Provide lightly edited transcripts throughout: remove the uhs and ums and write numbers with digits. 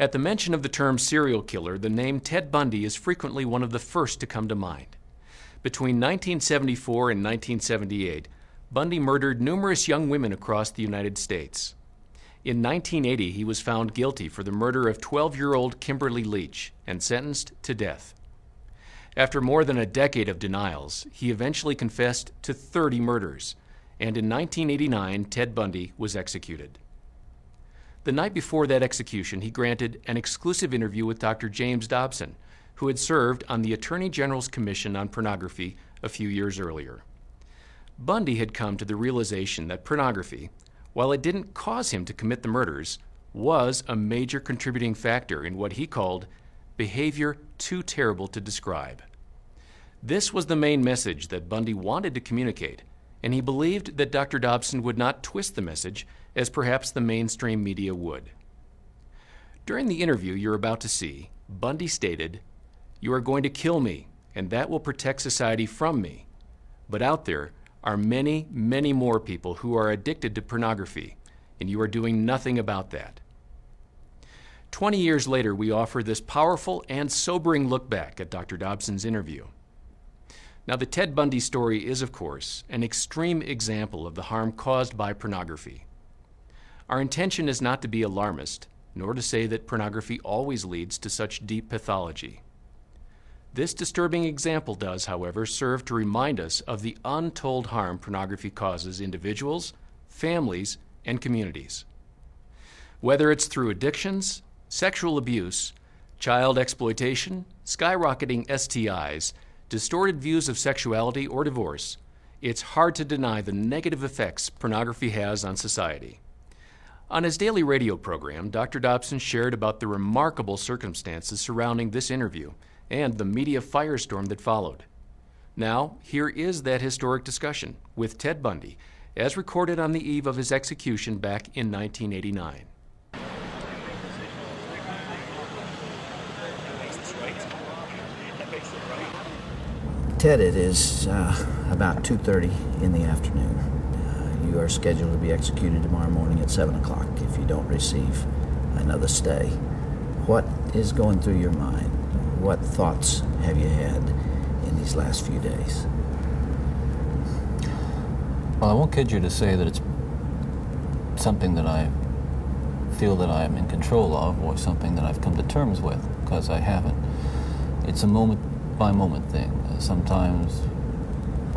At the mention of the term serial killer, the name Ted Bundy is frequently one of the first to come to mind. Between 1974 and 1978, Bundy murdered numerous young women across the United States. In 1980, he was found guilty for the murder of 12-year-old Kimberly Leach and sentenced to death. After more than a decade of denials, he eventually confessed to 30 murders, and in 1989, Ted Bundy was executed. The night before that execution, he granted an exclusive interview with Dr. James Dobson, who had served on the Attorney General's Commission on Pornography a few years earlier. Bundy had come to the realization that pornography, while it didn't cause him to commit the murders, was a major contributing factor in what he called behavior too terrible to describe. This was the main message that Bundy wanted to communicate, and he believed that Dr. Dobson would not twist the message as perhaps the mainstream media would. During the interview you're about to see, Bundy stated, "You are going to kill me, and that will protect society from me. But out there are many, many more people who are addicted to pornography, and you are doing nothing about that." 20 years later, we offer this powerful and sobering look back at Dr. Dobson's interview. Now, the Ted Bundy story is, of course, an extreme example of the harm caused by pornography. Our intention is not to be alarmist, nor to say that pornography always leads to such deep pathology. This disturbing example does, however, serve to remind us of the untold harm pornography causes individuals, families, and communities. Whether it's through addictions, sexual abuse, child exploitation, skyrocketing STIs, distorted views of sexuality, or divorce, it's hard to deny the negative effects pornography has on society. On his daily radio program, Dr. Dobson shared about the remarkable circumstances surrounding this interview and the media firestorm that followed. Now, here is that historic discussion with Ted Bundy, as recorded on the eve of his execution back in 1989. Ted, it is about 2:30 in the afternoon. You are scheduled to be executed tomorrow morning at 7 o'clock if you don't receive another stay. What is going through your mind? What thoughts have you had in these last few days? Well, I won't kid you to say that it's something that I feel that I am in control of or something that I've come to terms with, because I haven't. It's a moment-by-moment thing. Sometimes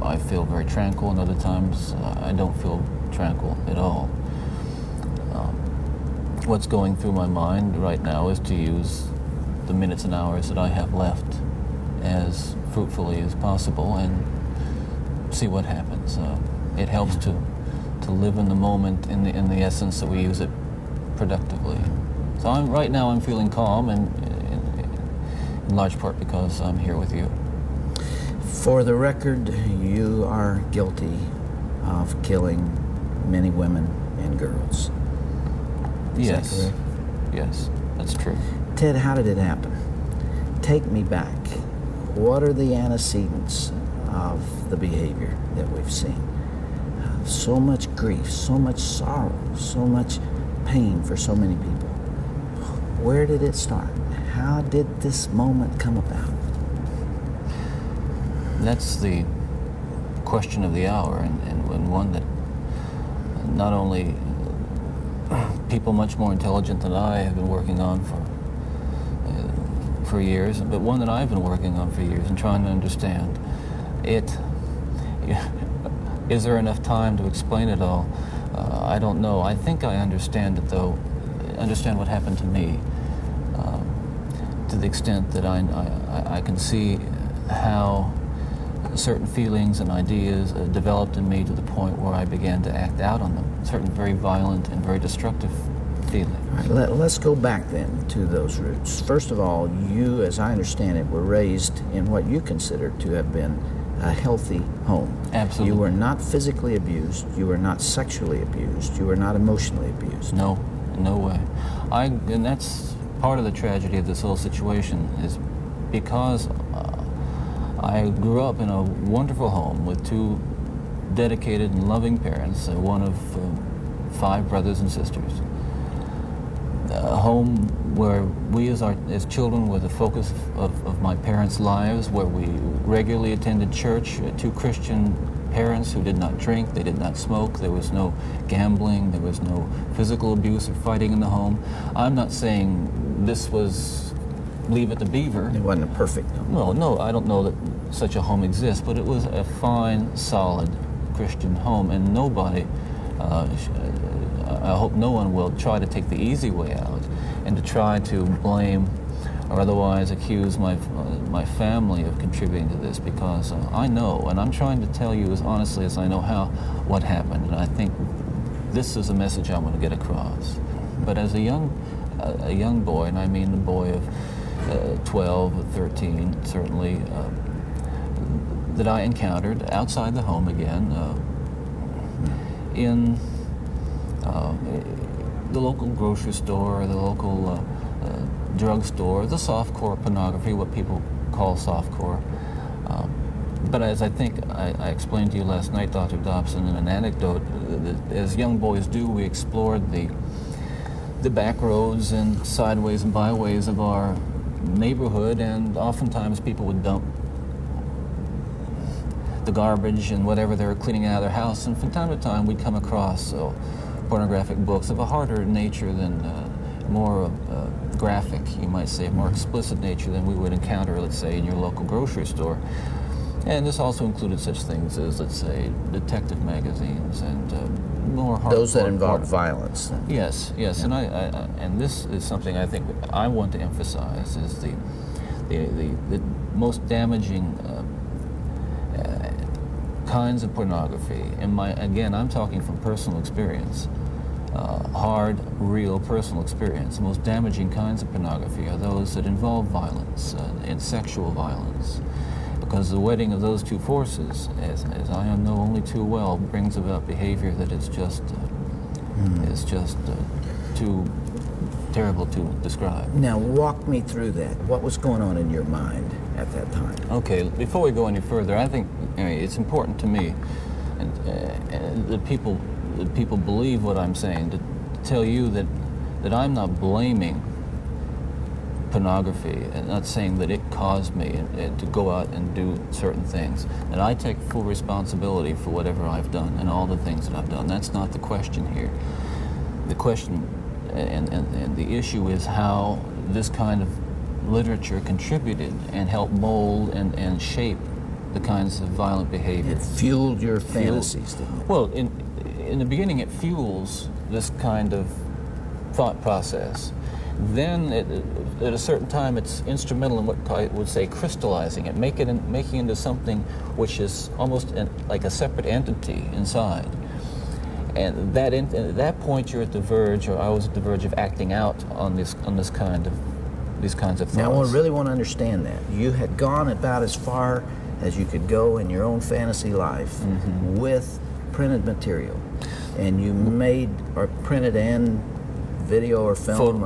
I feel very tranquil, and other times I don't feel tranquil at all. What's going through my mind right now is to use the minutes and hours that I have left as fruitfully as possible and see what happens. It helps to live in the moment in the essence that we use it productively. So right now I'm feeling calm, and in large part because I'm here with you. For the record, you are guilty of killing many women and girls. Is that Yes. correct? Yes, that's true. Ted, how did it happen? Take me back. What are the antecedents of the behavior that we've seen? So much grief, so much sorrow, so much pain for so many people. Where did it start? How did this moment come about? That's the question of the hour, and one that not only people much more intelligent than I have been working on for years, but one that I've been working on for years and trying to understand. Is there enough time to explain it all? I don't know. I think I understand it, though. Understand what happened to me, to the extent that I can see how certain feelings and ideas developed in me to the point where I began to act out on them. Certain very violent and very destructive feelings. All right, let's go back then to those roots. First of all, you, as I understand it, were raised in what you consider to have been a healthy home. Absolutely. You were not physically abused, you were not sexually abused, you were not emotionally abused. No, no way. And that's part of the tragedy of this whole situation, is because I grew up in a wonderful home with two dedicated and loving parents, one of 5 brothers and sisters. A home where we as children were the focus of my parents' lives, where we regularly attended church, two Christian parents who did not drink, they did not smoke, there was no gambling, there was no physical abuse or fighting in the home. I'm not saying this was Leave It to Beaver. It wasn't a perfect home. Well, no, I don't know that such a home exists, but it was a fine, solid Christian home, and nobody, I hope no one will try to take the easy way out and to try to blame or otherwise accuse my family of contributing to this, because I know, and I'm trying to tell you as honestly as I know how, what happened, and I think this is a message I want to get across. But as a young boy, and I mean a boy of 12 or 13, certainly, that I encountered outside the home again, in the local grocery store, the local drugstore, the softcore pornography, what people call softcore. But as I think I explained to you last night, Dr. Dobson, in an anecdote, as young boys do, we explored the back roads and sideways and byways of our neighborhood, and oftentimes people would dump the garbage and whatever they were cleaning out of their house, and from time to time we'd come across pornographic books of a harder nature than more graphic, you might say, more explicit nature than we would encounter, let's say, in your local grocery store. And this also included such things as, let's say, detective magazines and more hardcore. Those that involve violence. Yes, yes, yeah. And this is something I think I want to emphasize, is the most damaging kinds of pornography. And again, I'm talking from personal experience. Hard, real, personal experience. The most damaging kinds of pornography are those that involve violence and sexual violence, because the wedding of those two forces, as I know only too well, brings about behavior that is just too terrible to describe. Now, walk me through that. What was going on in your mind at that time? Okay, before we go any further, I think it's important to me, and that people believe what I'm saying, to tell you that I'm not blaming pornography and not saying that it caused me to go out and do certain things. And I take full responsibility for whatever I've done and all the things that I've done. That's not the question here. The question and the issue is how this kind of literature contributed and helped mold and shape the kinds of violent behavior. It fueled your fantasies, didn't it? Well, in the beginning, it fuels this kind of thought process. Then, at a certain time, it's instrumental in what I would say crystallizing it, making into something which is almost like a separate entity inside. And at that point, you're at the verge, or I was at the verge of acting out on these kinds of thoughts. Now, I really want to understand that. You had gone about as far as you could go in your own fantasy life with printed material, and you made or printed and video or film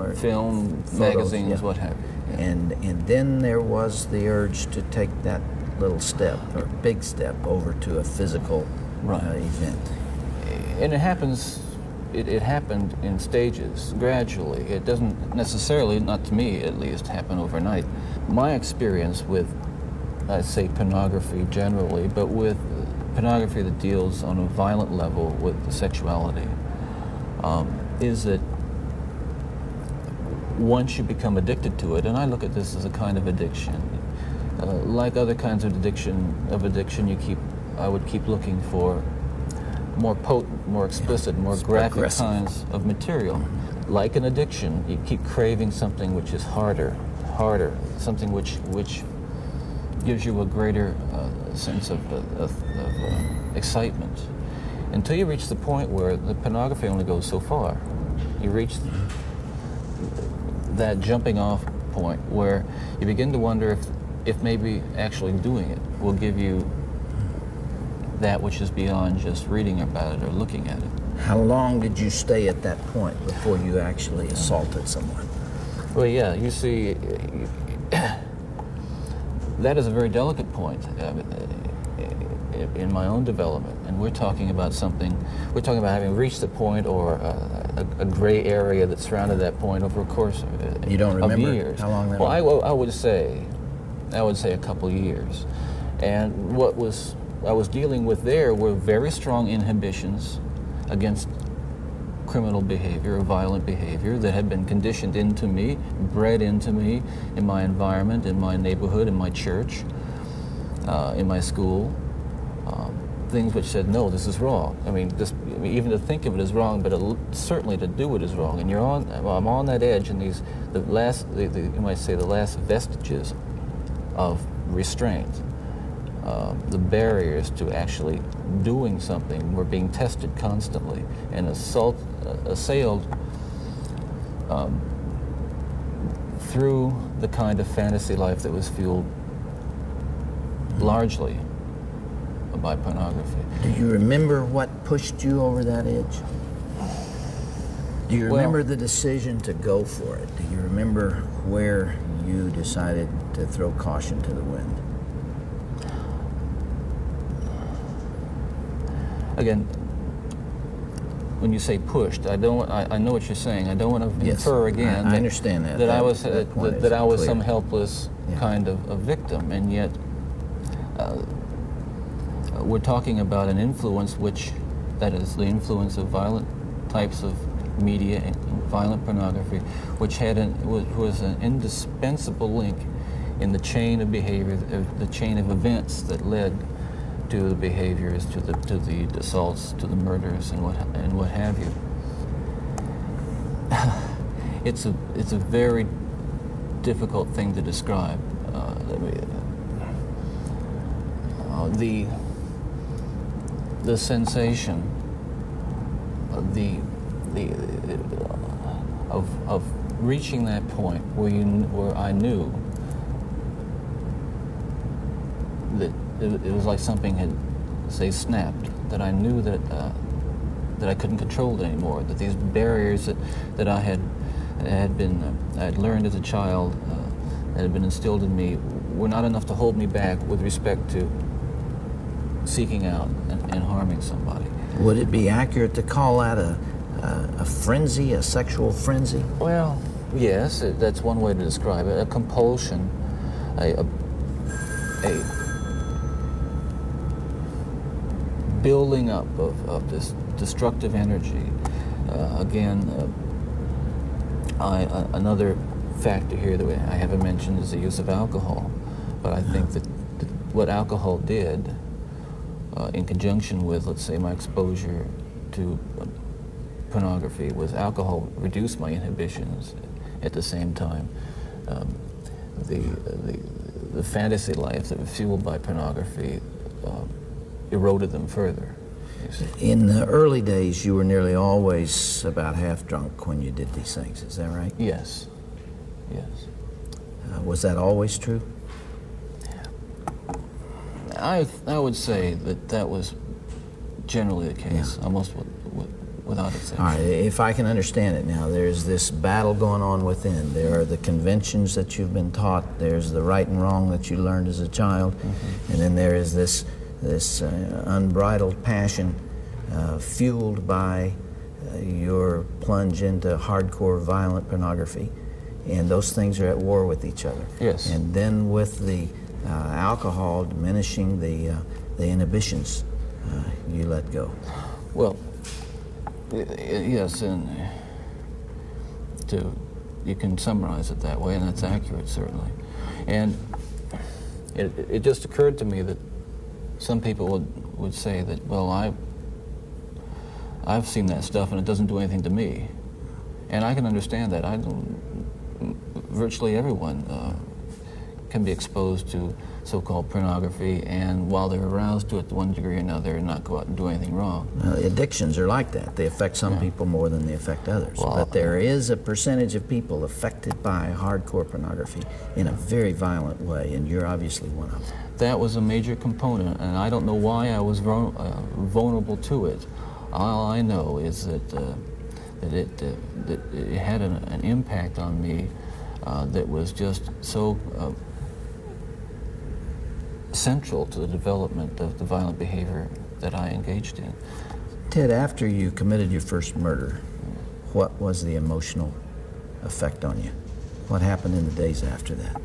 magazines, yeah. What have you. Yeah. And then there was the urge to take that little step or big step over to a physical event. And it happens. It happened in stages, gradually. It doesn't necessarily, not to me at least, happen overnight. My experience with, I'd say, pornography generally, but with pornography that deals on a violent level with sexuality, is that once you become addicted to it, and I look at this as a kind of addiction, like other kinds of addiction, I would keep looking for more potent, more explicit, more graphic kinds of material. Like an addiction, you keep craving something which is harder, something which gives you a greater sense of excitement, until you reach the point where the pornography only goes so far. You reach that jumping off point where you begin to wonder if maybe actually doing it will give you that which is beyond just reading about it or looking at it. How long did you stay at that point before you actually assaulted someone? Well, yeah, you see, that is a very delicate point. in my own development, and we're talking about having reached the point or a gray area that surrounded that point over a course You don't of remember years. how long that Well, was? I would say a couple years. And what I was dealing with there were very strong inhibitions against criminal behavior or violent behavior that had been conditioned into me, bred into me in my environment, in my neighborhood, in my church, in my school. Things which said, no, this is wrong. I mean, even to think of it is wrong, but certainly to do it is wrong. And I'm on that edge, and you might say the last vestiges of restraint. The barriers to actually doing something were being tested constantly and assailed through the kind of fantasy life that was fueled largely by pornography. Do you remember what pushed you over that edge? Do you remember the decision to go for it? Do you remember where you decided to throw caution to the wind? Again, when you say pushed, I know what you're saying. I don't want to infer again. I understand that. That I was that I was clear. some helpless kind of a victim, and yet we're talking about an influence that is the influence of violent types of media and violent pornography, which was an indispensable link in the chain of behavior, the chain of events that led to the behaviors, to the assaults, to the murders, and what have you. It's a very difficult thing to describe. The sensation, of reaching that point where I knew that it was like something had, say, snapped, that I knew that I couldn't control it anymore, that these barriers that I had learned as a child, that had been instilled in me, were not enough to hold me back with respect to seeking out and harming somebody. Would it be accurate to call that a frenzy, a sexual frenzy? Well, yes, that's one way to describe it. A compulsion, a building up of this destructive energy. Another factor here that I haven't mentioned is the use of alcohol. But I think that what alcohol did, in conjunction with, let's say, my exposure to pornography, was alcohol reduced my inhibitions. At the same time, the fantasy life that was fueled by pornography eroded them further. In the early days, you were nearly always about half drunk when you did these things. Is that right? Yes. Was that always true? I would say that was generally the case, almost without exception. All right, if I can understand it now, there's this battle going on within. There are the conventions that you've been taught. There's the right and wrong that you learned as a child. Mm-hmm. And then there is this unbridled passion fueled by your plunge into hardcore violent pornography. And those things are at war with each other. Yes. And then with the alcohol diminishing the inhibitions, you let go. Well, yes, and you can summarize it that way, and that's accurate, certainly. And it just occurred to me that some people would say that, well, I've seen that stuff and it doesn't do anything to me. And I can understand that. Virtually everyone can be exposed to so-called pornography, and while they're aroused to it to one degree or another, not go out and do anything wrong. Addictions are like that. They affect some people more than they affect others. Well, but there is a percentage of people affected by hardcore pornography in a very violent way, and you're obviously one of them. That was a major component, and I don't know why I was vulnerable to it. All I know is that it had an impact on me that was just so central to the development of the violent behavior that I engaged in. Ted, after you committed your first murder, what was the emotional effect on you? What happened in the days after that?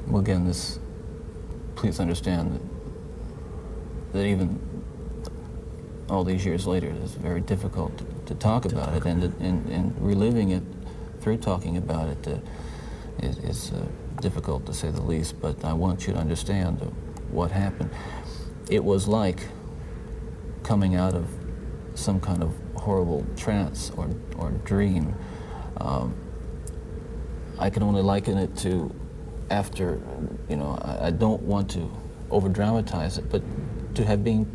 Well, again, please understand that even all these years later, it's very difficult to talk about it, and reliving it through talking about it is difficult to say the least, but I want you to understand what happened. It was like coming out of some kind of horrible trance or dream. I can only liken it to after, I don't want to over-dramatize it, but to have been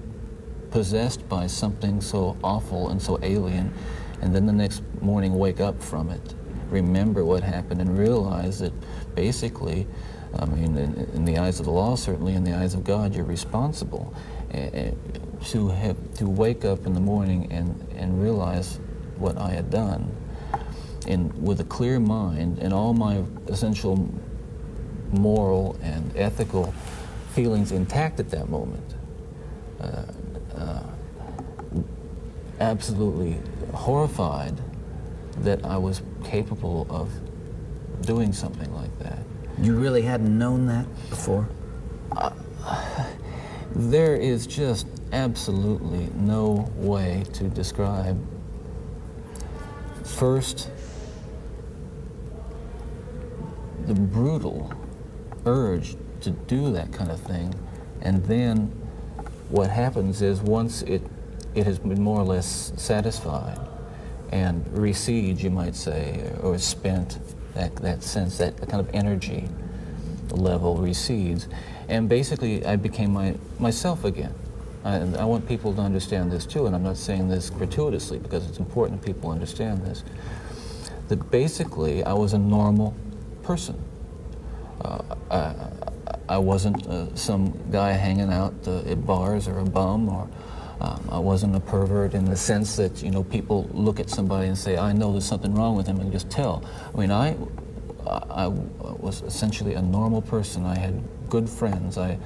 possessed by something so awful and so alien, and then the next morning wake up from it, remember what happened, and realize that basically, in the eyes of the law, certainly in the eyes of God, you're responsible. To wake up in the morning and realize what I had done, and with a clear mind and all my essential moral and ethical feelings intact at that moment, absolutely horrified that I was capable of doing something like that. You really hadn't known that before? There is just absolutely no way to describe, first, the brutal urge to do that kind of thing, and then what happens is once it has been more or less satisfied and recedes, you might say, or spent, that sense, that kind of energy level recedes, and basically I became myself again. I want people to understand this too, and I'm not saying this gratuitously because it's important that people understand this, that basically I was a normal person. I wasn't some guy hanging out at bars or a bum, or I wasn't a pervert in the sense that, people look at somebody and say, I know there's something wrong with him, and just tell. I mean, I was essentially a normal person. I had good friends. I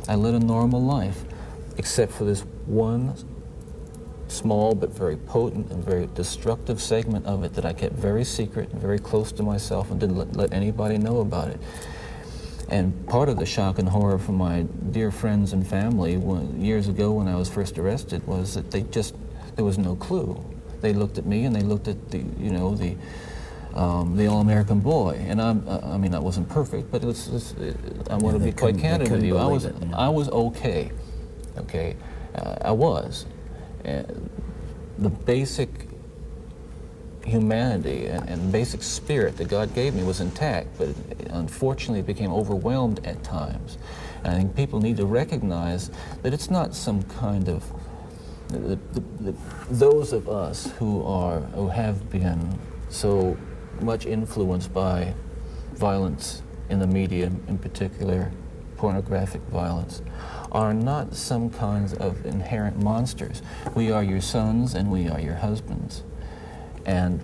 led a normal life, except for this one small but very potent and very destructive segment of it that I kept very secret and very close to myself and didn't let anybody know about it. And part of the shock and horror from my dear friends and family years ago when I was first arrested was that there was no clue. They looked at me and they looked at the all-American boy, and I wasn't perfect, but I want to be quite candid with you. I was okay. I was. The basic humanity and basic spirit that God gave me was intact, but unfortunately it became overwhelmed at times. And I think people need to recognize that it's not some kind of those of us who have been so much influenced by violence in the media, in particular pornographic violence, are not some kinds of inherent monsters. We are your sons and we are your husbands. And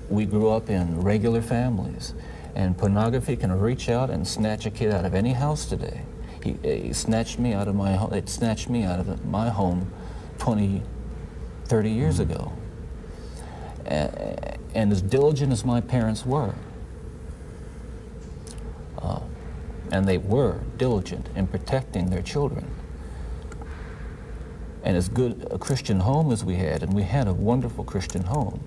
we grew up in regular families. And pornography can reach out and snatch a kid out of any house today. It snatched me out of my home 20, 30 years ago. And as diligent as my parents were, and they were diligent in protecting their children, and as good a Christian home as we had, and we had a wonderful Christian home,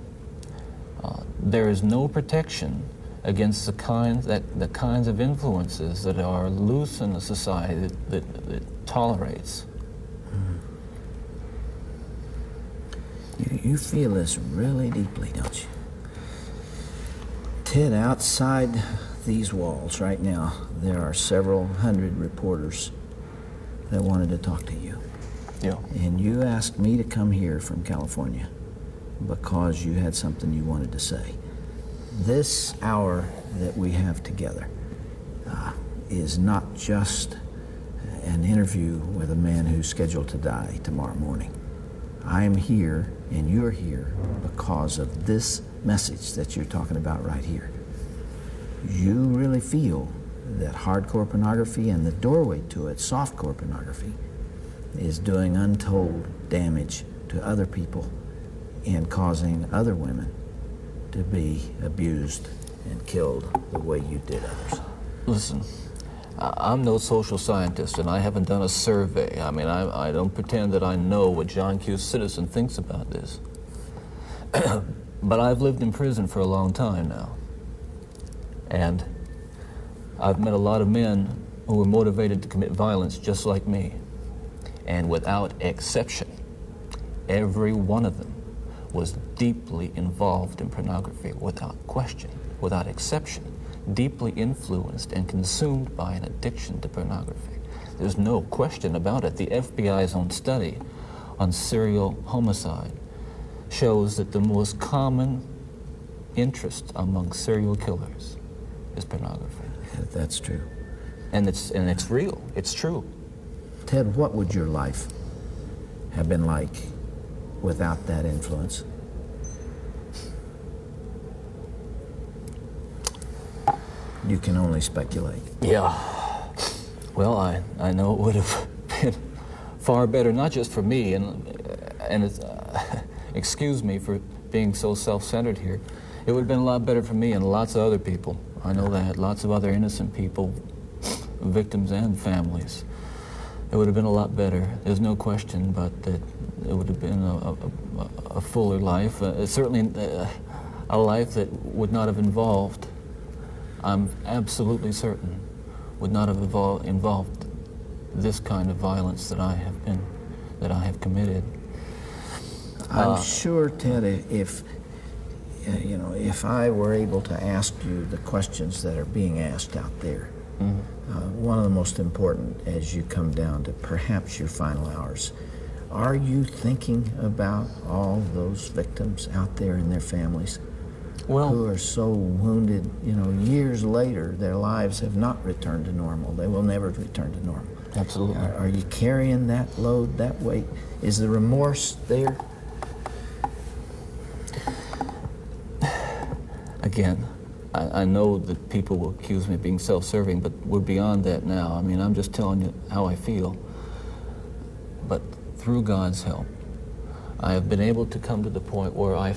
there is no protection against the kinds of influences that are loose in a society that tolerates. You feel this really deeply, don't you? Ted, outside these walls right now, there are several hundred reporters that wanted to talk to you. Yeah. And you asked me to come here from California because you had something you wanted to say. This hour that we have together is not just an interview with a man who's scheduled to die tomorrow morning. I am here and you're here because of this message that you're talking about right here. You really feel that hardcore pornography and the doorway to it, softcore pornography, is doing untold damage to other people and causing other women to be abused and killed the way you did others. Listen, I'm no social scientist, and I haven't done a survey. I mean, I don't pretend that I know what John Q. Citizen thinks about this. But I've lived in prison for a long time now. And I've met a lot of men who were motivated to commit violence just like me. And without exception, every one of them was deeply involved in pornography, without question, without exception, deeply influenced and consumed by an addiction to pornography. There's no question about it. The FBI's own study on serial homicide shows that the most common interest among serial killers is pornography. Yeah, that's true. And it's real. It's true. Ted, what would your life have been like without that influence? You can only speculate. Yeah. Well, I know it would have been far better, not just for me, and it's, excuse me for being so self-centered here. It would have been a lot better for me and lots of other people. I know that, lots of other innocent people, victims and families. It would have been a lot better. There's no question, but that it would have been a fuller life. Certainly a life that would not have involved, I'm absolutely certain, would not have involved this kind of violence that I have committed. I'm sure, Ted, if I were able to ask you the questions that are being asked out there, one of the most important as you come down to perhaps your final hours, are you thinking about all those victims out there and their families who are so wounded, years later, their lives have not returned to normal. They will never return to normal. Absolutely. Are you carrying that load, that weight? Is the remorse there? Again, I know that people will accuse me of being self-serving, but we're beyond that now. I mean, I'm just telling you how I feel. But through God's help, I have been able to come to the point where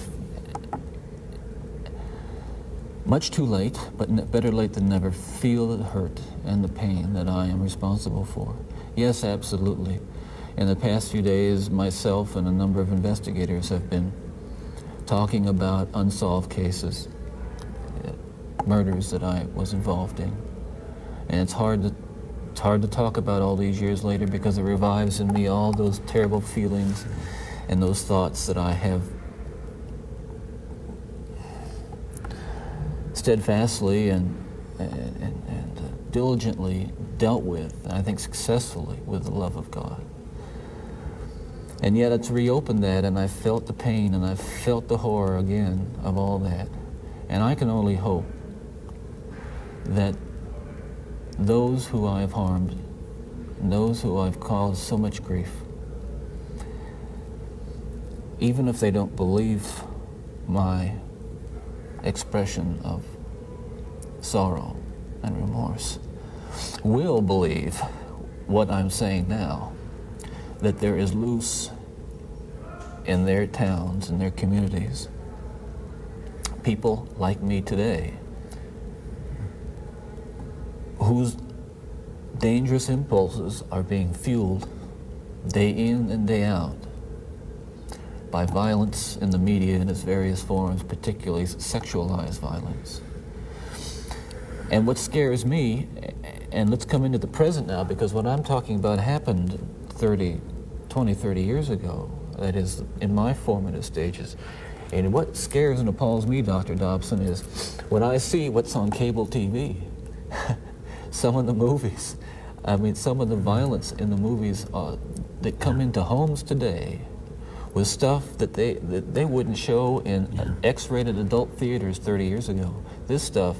much too late, but better late than never, feel the hurt and the pain that I am responsible for. Yes, absolutely. In the past few days, myself and a number of investigators have been talking about unsolved cases, murders that I was involved in. And it's hard to talk about all these years later because it revives in me all those terrible feelings and those thoughts that I have steadfastly and diligently dealt with, and I think successfully, with the love of God. And yet it's reopened that, and I felt the pain and I felt the horror again of all that. And I can only hope that those who I have harmed, and those who I've caused so much grief, even if they don't believe my expression of sorrow and remorse, will believe what I'm saying now, that there is loose in their towns and their communities people like me today whose dangerous impulses are being fueled day in and day out by violence in the media in its various forms, particularly sexualized violence. And what scares me, and let's come into the present now, because what I'm talking about happened 30 years ago, that is, in my formative stages. And what scares and appalls me, Dr. Dobson, is when I see what's on cable TV, some of the movies, some of the violence in the movies that come into homes today with stuff that they wouldn't show in X-rated adult theaters 30 years ago. This stuff...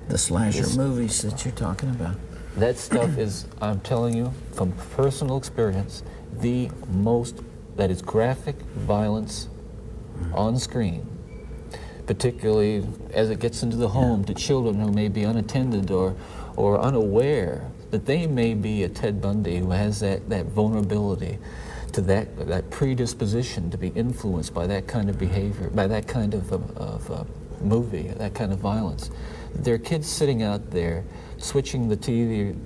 The slasher movies that you're talking about. That stuff is, I'm telling you, from personal experience, the most that is graphic violence on screen, particularly as it gets into the home to children who may be unattended or unaware that they may be a Ted Bundy who has that vulnerability to that predisposition to be influenced by that kind of behavior, by that kind of movie, that kind of violence. There are kids sitting out there switching the TV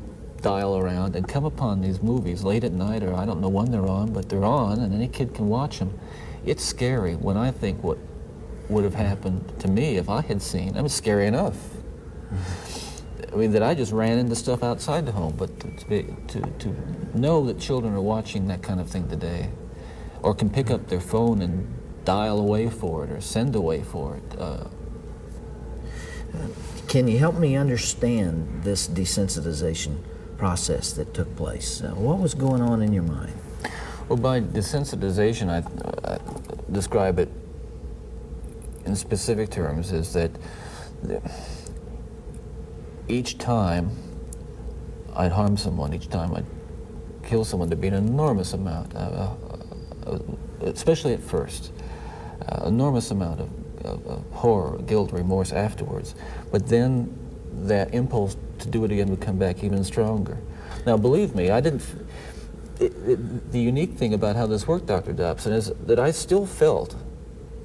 dial around and come upon these movies late at night, or I don't know when they're on, but they're on and any kid can watch them. It's scary when I think what would have happened to me if I had seen. I mean, scary enough. I mean, that I just ran into stuff outside the home, but to know that children are watching that kind of thing today, or can pick up their phone and dial away for it or send away for it. Can you help me understand this desensitization process that took place? What was going on in your mind? Well, by desensitization, I describe it in specific terms is that each time I'd harm someone, each time I'd kill someone, there'd be an enormous amount, especially at first, enormous amount of horror, guilt, remorse afterwards. But then that impulse to do it again would come back even stronger. Now, believe me, I didn't. The unique thing about how this worked, Dr. Dobson, is that I still felt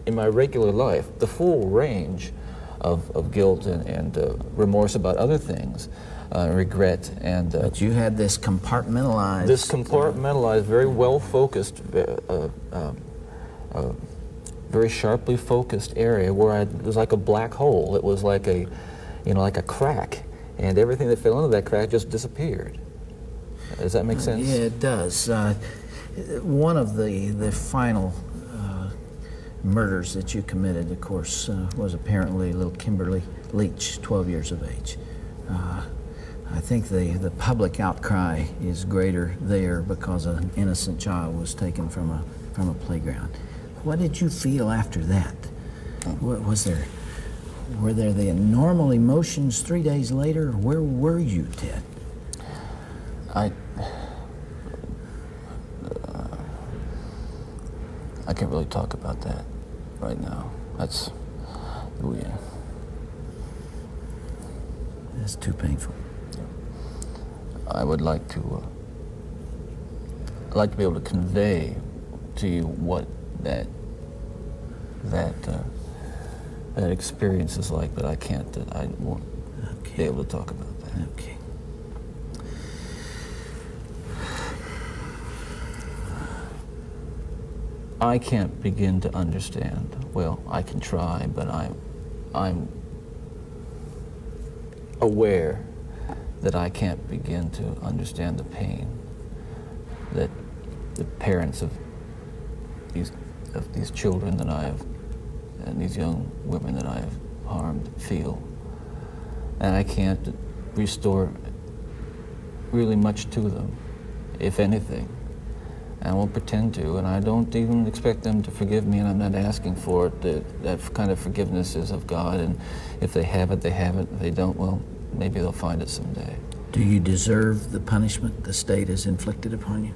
in my regular life the full range of guilt and remorse about other things, regret and... but you had this compartmentalized... This compartmentalized, very well-focused, very sharply focused area where it was like a black hole. It was like a, like a crack, and everything that fell into that crack just disappeared. Does that make sense? Yeah, it does. One of the final murders that you committed, of course, was apparently little Kimberly Leach, 12 years of age. I think the public outcry is greater there because an innocent child was taken from a playground. What did you feel after that? Were there the normal emotions 3 days later? Where were you, Ted? I can't really talk about that right now. That's too painful. I would like to be able to convey to you what that experience is like, but I can't. I won't be able to talk about that. Okay. I can't begin to understand. Well, I can try, but I'm aware that I can't begin to understand the pain that the parents of these children that I have, and these young women that I have harmed, feel. And I can't restore really much to them, if anything. I won't pretend to, and I don't even expect them to forgive me, and I'm not asking for it. That kind of forgiveness is of God, and if they have it, they have it. If they don't, well, maybe they'll find it someday. Do you deserve the punishment the state has inflicted upon you?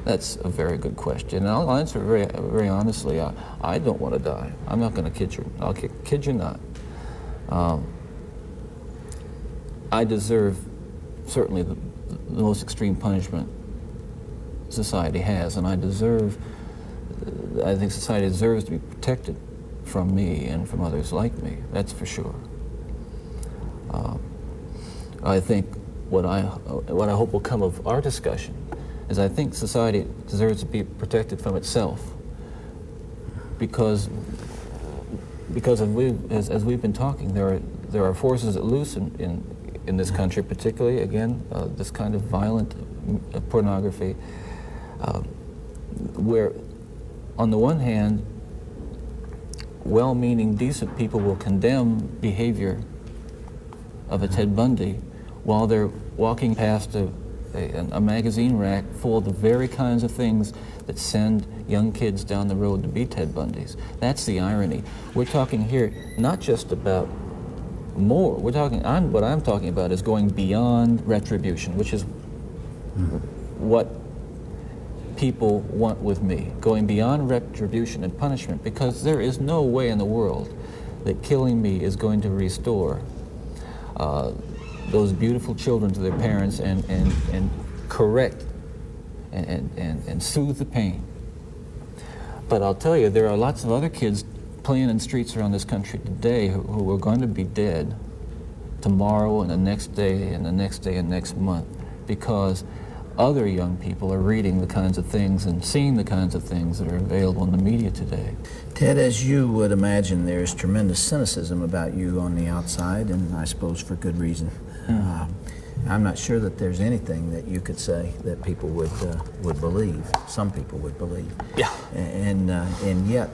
That's a very good question, and I'll answer very, very honestly. I don't want to die. I'm not going to kid you. I'll kid you not. I deserve certainly the most extreme punishment society has, and I think society deserves to be protected from me and from others like me, that's for sure. I think what I hope will come of our discussion is I think society deserves to be protected from itself, because as we've been talking, there are forces at loose in this country, particularly, again, this kind of violent pornography, where, on the one hand, well-meaning, decent people will condemn behavior of a Ted Bundy while they're walking past a magazine rack full of the very kinds of things that send young kids down the road to be Ted Bundys. That's the irony. We're talking here not just about more. What I'm talking about is going beyond retribution, which is what people want with me, going beyond retribution and punishment, because there is no way in the world that killing me is going to restore those beautiful children to their parents and correct and soothe the pain. But I'll tell you, there are lots of other kids playing in streets around this country today who are going to be dead tomorrow and the next day and the next day and next month, because other young people are reading the kinds of things and seeing the kinds of things that are available in the media today. Ted, as you would imagine, there's tremendous cynicism about you on the outside, and I suppose for good reason. I'm not sure that there's anything that you could say that people would believe. Some people would believe. Yeah. And yet,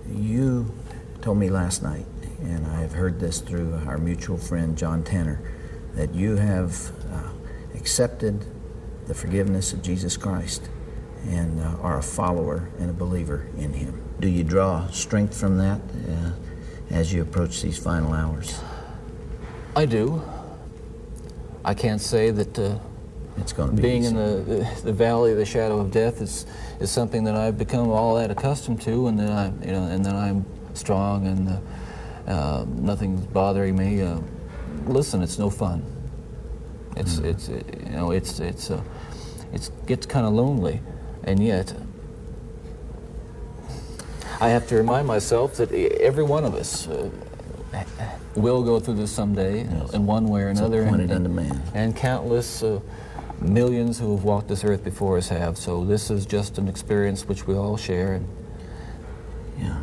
you told me last night, and I have heard this through our mutual friend John Tanner, that you have accepted the forgiveness of Jesus Christ and are a follower and a believer in Him. Do you draw strength from that as you approach these final hours? I do. I can't say that It's going to be being easy. in the valley of the shadow of death is something that I've become all that accustomed to, and that I'm strong and nothing's bothering me. Listen, it's no fun. It gets kind of lonely, and yet I have to remind myself that every one of us will go through this someday, in one way or another. It's appointed unto man. And countless millions who have walked this earth before us have. So this is just an experience which we all share. And Yeah.